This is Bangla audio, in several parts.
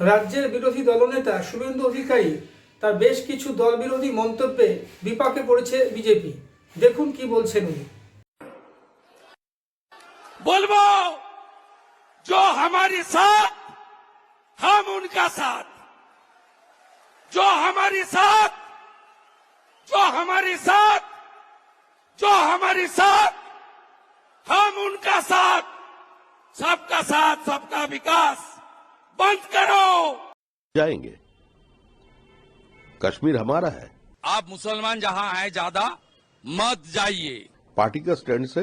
রাজ্যের বিরোধী দলনেতা শুভেন্দু অধিকারী তার বেশ কিছু দল বিরোধী মন্তব্যে বিপাকে পড়েছে বিজেপি। দেখুন কি বলছেন উনি। बोलबो जो हमारे साथ हम उनका साथ, जो हमारे साथ जो हमारे साथ जो हमारे साथ हम उनका साथ, सबका साथ सबका विकास बंद करो। जाएंगे, कश्मीर हमारा है। आप मुसलमान जहां हैं ज्यादा मत जाइए। पार्टी का स्टैंड से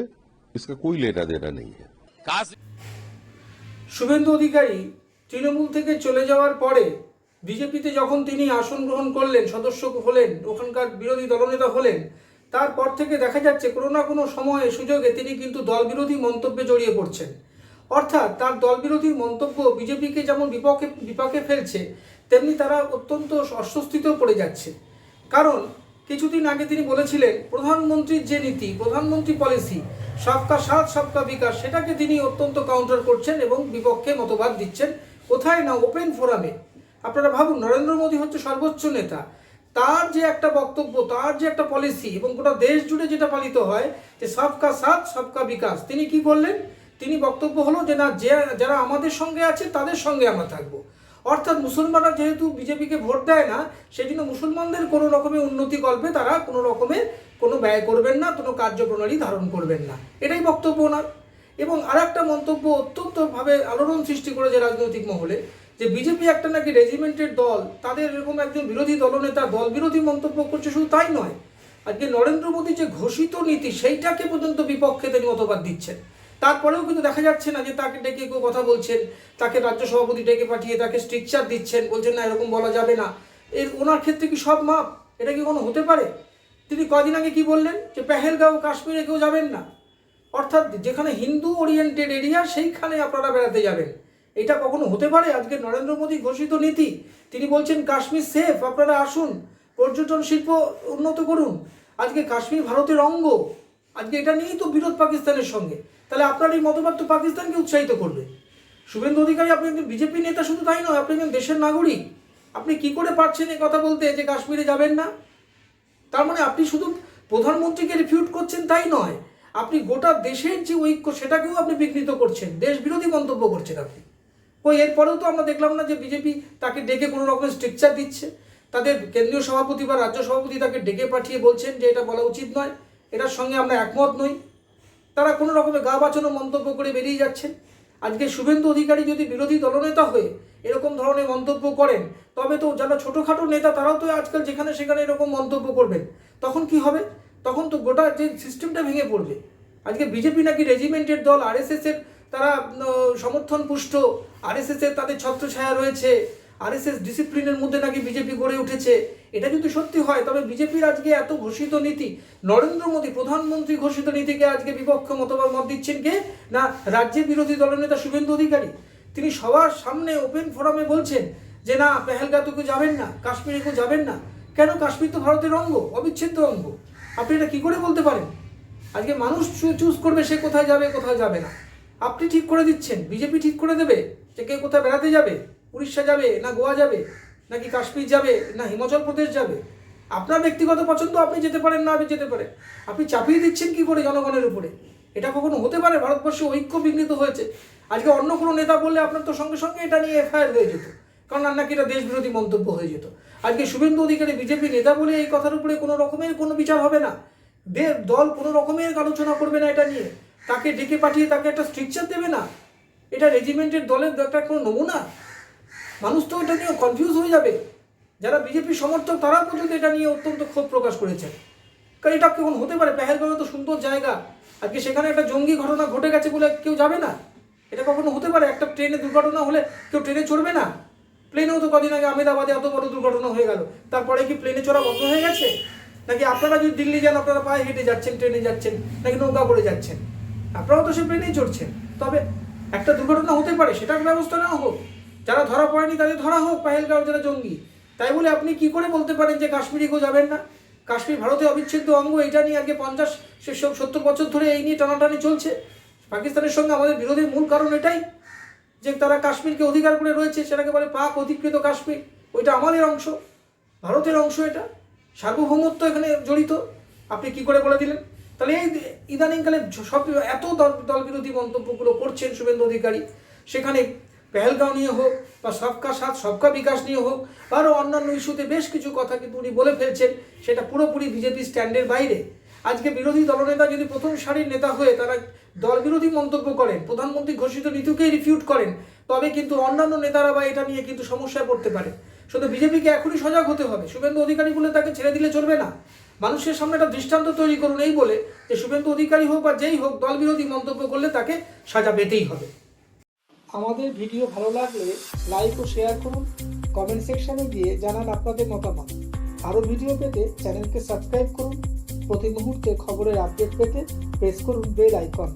इसका कोई लेना देना नहीं है। শুভেন্দু অধিকারী তৃণমূল থেকে চলে যাওয়ার পরে বিজেপিতে যখন তিনি আসন গ্রহণ করলেন, সদস্য হলেন, ওখানকার বিরোধী দলনেতা হলেন, তারপর থেকে দেখা যাচ্ছে কোনো না কোনো সময়ে সুযোগে তিনি কিন্তু দল বিরোধী মন্তব্যে জড়িয়ে পড়ছেন। অর্থাৎ তার দল বিরোধী মন্তব্য বিজেপিকে যেমন বিপাকে ফেলছে, তেমনি তারা অত্যন্ত অস্বস্তিতেও পড়ে যাচ্ছে। কারণ কিছুদিন আগে তিনি বলেছিলেন প্রধানমন্ত্রীর যে নীতি, প্রধানমন্ত্রী পলিসি সবকা সাথ সবকা বিকাশ, সেটাকে তিনি অত্যন্ত কাউন্টার করছেন এবং বিপক্ষে মতবাদ দিচ্ছেন। কোথায় না ওপেন ফোরামে। আপনারা ভাবুন, নরেন্দ্র মোদী হচ্ছে সর্বোচ্চ নেতা, তার যে একটা বক্তব্য, তার যে একটা পলিসি এবং গোটা দেশ জুড়ে যেটা পালিত হয় যে সবকা সাথ সবকা বিকাশ, তিনি কি করলেন? তিনি বক্তব্য হলো যে না, যারা আমাদের সঙ্গে আছে তাদের সঙ্গে আমরা থাকবো। অর্থাৎ মুসলমানরা যেহেতু বিজেপিকে ভোট দেয় না, সেই জন্য মুসলমানদের কোনো রকমের উন্নতি কল্পে তারা কোনো রকমের কোনো ব্যয় করবেন না, কোনো কার্যপ্রণালী ধারণ করবেন না, এটাই বক্তব্য ওনার। এবং আর একটা মন্তব্য অত্যন্তভাবে আলোড়ন সৃষ্টি করেছে রাজনৈতিক মহলে, যে বিজেপি একটা নাকি রেজিমেন্টের দল, তাদের এরকম একজন বিরোধী দলনেতা দল বিরোধী মন্তব্য করছে। শুধু তাই নয়, আজকে নরেন্দ্র মোদী যে ঘোষিত নীতি সেইটাকে পর্যন্ত বিপক্ষে তিনি মতবাদ দিচ্ছেন। তারপরেও কিন্তু দেখা যাচ্ছে না যে তাকে ডেকে কেউ কথা বলছেন, তাকে রাজ্য সভাপতি ডেকে পাঠিয়ে তাকে স্ট্রিকচার দিচ্ছেন, বলছেন না এরকম বলা যাবে না। ওনার ক্ষেত্রে কি সব মাপ? এটা কি কোনো হতে পারে? তিনি কদিন আগে কি বললেন যে পেহেলগাঁও কাশ্মীরে কেউ যাবেন না, অর্থাৎ যেখানে হিন্দু ওরিয়েন্টেড এরিয়া সেইখানে আপনারা বেড়াতে যাবেন। এটা কখনো হতে পারে? আজকে নরেন্দ্র মোদী ঘোষিত নীতি, তিনি বলছেন কাশ্মীর সেফ, আপনারা আসুন, পর্যটন শিল্প উন্নত করুন। আজকে কাশ্মীর ভারতের অঙ্গ, আজকে এটা নিয়েই তো বিরোধ পাকিস্তানের সঙ্গে। তাহলে আপনার এই মতবাদ তো পাকিস্তানকে উৎসাহিত করবে। শুভেন্দু অধিকারী, আপনি একজন বিজেপি নেতা, শুধু তাই নয়, আপনি একজন দেশের নাগরিক। আপনি কি করে পারছেন এই কথা বলতে যে কাশ্মীরে যাবেন না? তার মানে আপনি শুধু প্রধানমন্ত্রীকে রিফিউট করছেন তাই নয়, আপনি গোটা দেশের যে ঐক্য সেটাকেও আপনি বিঘ্নিত করছেন, দেশ বিরোধী মন্তব্য করছেন আপনি। এরপরেও তো আমরা দেখলাম না যে বিজেপি তাকে ডেকে কোনো রকমের স্ট্রিকচার দিচ্ছে, তাদের কেন্দ্রীয় সভাপতি বা রাজ্য সভাপতি তাকে ডেকে পাঠিয়ে বলছেন যে এটা বলা উচিত নয়, এটার সঙ্গে আমরা একমত নই। তারা কোনো রকমের গা বাঁচানো মন্তব্য করে বেরিয়ে যাচ্ছেন। আজকে শুভেন্দু অধিকারী যদি বিরোধী দলনেতা হয়ে এরকম ধরনের মন্তব্য করেন, তবে তো যারা ছোটোখাটো নেতা তারাও তো আজকাল যেখানে সেখানে এরকম মন্তব্য করবেন। তখন কি হবে? তখন তো গোটা যে সিস্টেমটা ভেঙে পড়বে। আজকে বিজেপি নাকি রেজিমেন্টের দল, আরএসএসের তারা সমর্থন পুষ্ট, আরএসএসের তাদের ছত্রছায়া রয়েছে, আরএসএস ডিসিপ্লিনের মধ্যে নাকি বিজেপি গড়ে উঠেছে। এটা যদি সত্যি হয় তবে বিজেপির আজকে এত ঘোষিত নীতি, নরেন্দ্র মোদী প্রধানমন্ত্রী ঘোষিত নীতিকে আজকে বিপক্ষ মত দিচ্ছেন কে? না, রাজ্যের বিরোধী দলনেতা শুভেন্দু অধিকারী। তিনি সবার সামনে ওপেন ফোরামে বলছেন যে না, পেহেলগাঁও কেউ যাবেন না, কাশ্মীরে কেউ যাবেন না। কেন? কাশ্মীর তো ভারতের অঙ্গ, অবিচ্ছেদ্য অঙ্গ। আপনি এটা কী করে বলতে পারেন? আজকে মানুষ চুজ করবে সে কোথায় যাবে কোথায় যাবে না। আপনি ঠিক করে দিচ্ছেন, বিজেপি ঠিক করে দেবে যে কে কোথায় বেড়াতে যাবে, উড়িষ্যা যাবে না গোয়া যাবে, নাকি কাশ্মীর যাবে না হিমাচল প্রদেশ যাবে। আপনার ব্যক্তিগত পছন্দ, আপনি যেতে পারেন না, আপনি যেতে পারেন। আপনি চাপিয়ে দিচ্ছেন কি করে জনগণের উপরে? এটা কখনো হতে পারে? ভারতবর্ষে ঐক্য বিঘ্নিত হয়েছে। আজকে অন্য কোনো নেতা বললে আপনার তো সঙ্গে সঙ্গে এটা নিয়ে এফআইআর হয়ে যেত, কারণ আর নাকি এটা দেশ বিরোধী মন্তব্য হয়ে যেত। আজকে শুভেন্দু অধিকারী বিজেপি নেতা বলে এই কথার উপরে কোনো রকমের কোনো বিচার হবে না, দল কোনো রকমের আলোচনা করবে না এটা নিয়ে, তাকে ডেকে পাঠিয়ে তাকে একটা স্ট্রিকচার দেবে না। এটা রেজিমেন্টের দলের একটা কোনো নমুনা? মানুষ তো এটা নিয়ে কনফিউজ হয়ে যাবে। যারা বিজেপির সমর্থক তারাও পর্যন্ত এটা নিয়ে অত্যন্ত ক্ষোভ প্রকাশ করেছেন। কারণ এটা কেমন হতে পারে? পেহেলগাঁও তো সুন্দর জায়গা, আজকে সেখানে একটা জঙ্গি ঘটনা ঘটে গেছে বলে কেউ যাবে না? এটা কখনো হতে পারে? একটা ট্রেনে দুর্ঘটনা হলে কেউ ট্রেনে চড়বে না? প্লেনেও তো কদিন আগে আহমেদাবাদে এত বড় দুর্ঘটনা হয়ে গেল, তারপরে কি প্লেনে চড়া বন্ধ হয়ে গেছে? নাকি আপনারা যদি দিল্লি যান আপনারা পায়ে হেঁটে যাচ্ছেন, ট্রেনে যাচ্ছেন, নাকি নৌকা করে যাচ্ছেন? আপনারাও তো সে প্লেনেই চড়ছেন। তবে একটা দুর্ঘটনা হতে পারে, সেটার ব্যবস্থা নেওয়া হোক। যারা ধরা পড়েনি তাদের ধরা হোক, পেহেলগাঁও যারা জঙ্গি। তাই বলে আপনি কি করে বলতে পারেন যে কাশ্মীরে কেউ যাবেন না? কাশ্মীর ভারতের অবিচ্ছেদ্য অঙ্গ, এটা নিয়ে আগে 50-70 বছর ধরে এই নিয়ে টানাটানি চলছে। পাকিস্তানের সঙ্গে আমাদের বিরোধের মূল কারণ এটাই। যে তারা কাশ্মীরকে অধিকার করে রয়েছে, সেটাকে বলে পাক অধিকৃত কাশ্মীর, ওইটা আমাদের অংশ, ভারতের অংশ, এটা সার্বভৌমত্ব এখানে জড়িত। আপনি কি করে বলে দিলেন? তাহলে এই ইদানিংকালে সব এত দল বিরোধী মন্তব্যগুলো করছেন শুভেন্দু অধিকারী, সেখানে পেহেলগাঁও নিয়ে হোক বা সবকা সাথ সবকা বিকাশ নিয়ে হোক বা আরও অন্যান্য ইস্যুতে বেশ কিছু কথা কিন্তু উনি বলে ফেলছেন, সেটা পুরোপুরি বিজেপি স্ট্যান্ডের বাইরে। আজকে বিরোধী দলনেতা যদি প্রথম সারির নেতা হয়ে তারা দল বিরোধী মন্তব্য করেন, প্রধানমন্ত্রী ঘোষিত নীতিকেই রিফিউট করেন, তবে কিন্তু অন্যান্য নেতারা বা এটা নিয়ে কিন্তু সমস্যায় পড়তে পারে। শুধু বিজেপিকে এখনই সজাগ হতে হবে, শুভেন্দু অধিকারী বলে তাকে ছেড়ে দিলে চলবে না। মানুষের সামনে একটা দৃষ্টান্ত তৈরি করুন, এই বলে যে শুভেন্দু অধিকারী হোক বা যেই হোক দল বিরোধী মন্তব্য করলে তাকে সাজা পেতেই হবে। আমাদের ভিডিও ভালো লাগলে লাইক ও শেয়ার করুন, কমেন্ট সেকশনে গিয়ে জানান আপনাদের মতামত। আরও ভিডিও পেতে চ্যানেলকে সাবস্ক্রাইব করুন। প্রতি মুহূর্তে খবরের আপডেট পেতে প্রেস করুন বেল আইকন।